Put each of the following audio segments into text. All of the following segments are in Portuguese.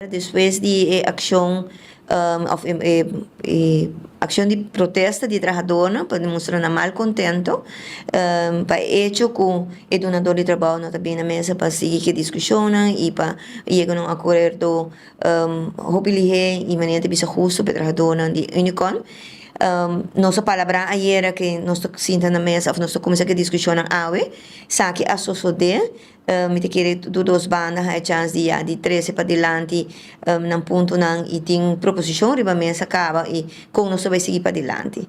Después de acción acción de protesta de trabajadores para demostrar un mal contento para hecho con el donador de trabajo no también a mesa para seguir que discusionan y para llegar a un acuerdo y manera bisa justo para trabajadores de Unicon. Nossa palavra ayer que nós sinta na mesa, nós começamos a discussão awe, sabe a sociedade, me te querer dos bandas a chance de 13 para diante, num ponto não e tem proposição riba mesa acaba e com nós vai seguir para diante.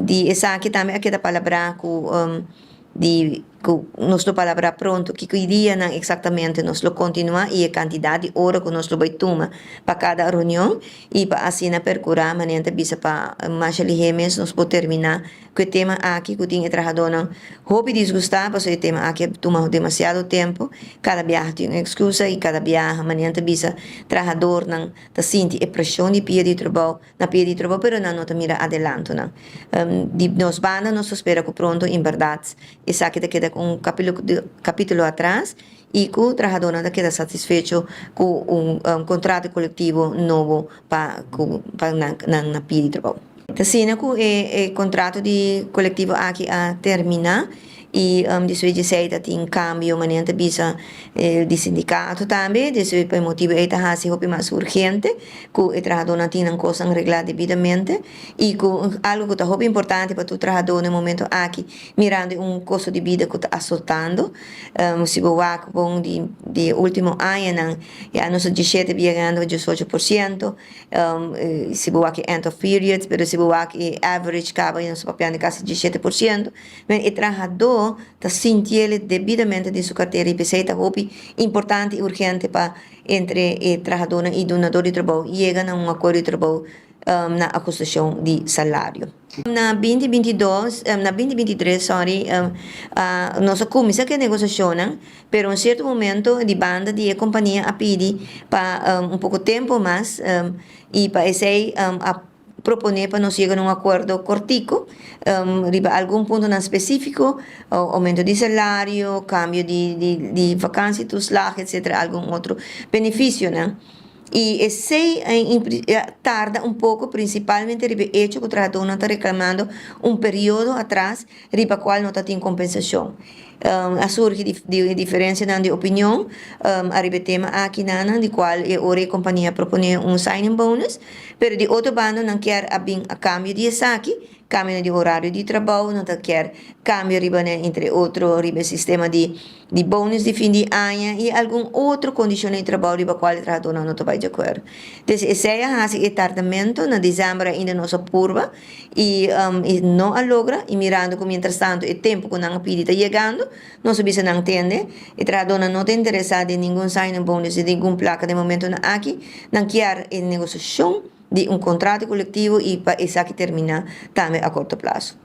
De sabe também aquela palavra com de nossa palavra pronto que iria não exatamente nós lo continua e a quantidade de hora que nós lo vai tomar para cada reunião e para assim na percurar maneira bisa para mais ali mês nós podemos terminar que o tema aqui que tem trabalhado não hobby desgostar para o tema aqui toma demasiado tempo cada viagem tem uma excusa e cada viagem maneira bisa trabalhador não tá sente a pressão de pia de trabalho na pia de trabalho pero não tá mira adelanto não de nós banda nós espera que pronto em verdade essa que queda um capítulo atrás e que o trabalhador não queda satisfeito com contrato coletivo novo para na pia de trabalho. Assim, o contrato de coletivo aqui a terminar e depois de sair tem cambio maneira bisa de sindicato também depois por motivo é assim mais urgente que o trabalhador não tem coisa arreglada devidamente e que algo que é importante para o trabalhador no momento aqui mirando custo de vida que está assaltando se você bom de último ano já nós 17 chegando a 18% se você end of period pero se você average acaba em nosso papel de quase 17% mas o trabalhador está sentindo devidamente de sua carteira e precisa importante e urgente para entre o trabalhador e o donador de trabalho chega a acordo de trabalho na acusação de salário. Na 2023, nossa comissão que negociação, pero em certo momento de banda de companhia a pedir para pouco tempo mais e para esse proponer para nós chegar a acordo cortico, algum ponto não específico, aumento de salário, cambio de vacância, tuslag, etc., algum outro benefício, né? E esse tarda pouco, principalmente riba hecho que o trabalhador não está reclamando período atrás, riba qual não tem compensação. Surge de diferença de opinião, arriba tema aqui nana, de qual a companhia propõe signing bonus, pero de outro bando não quer a cambio de saque, cambio de horário de trabalho, não quer cambio riba entre outro riba sistema de bônus de fim de ano e algum outro condição de trabalho riba qual o trabalhador não vai de acordo. Então, esse é o tardamento na dezembro ainda nossa curva e não a logra e mirando como mientras tanto o tempo que não pedi está chegando, não se não entende, o trabalhador não está interessado em nenhum signing bonus e nenhum placa de momento aqui, não quer a negociação de contrato coletivo e para essa que termina também a curto prazo.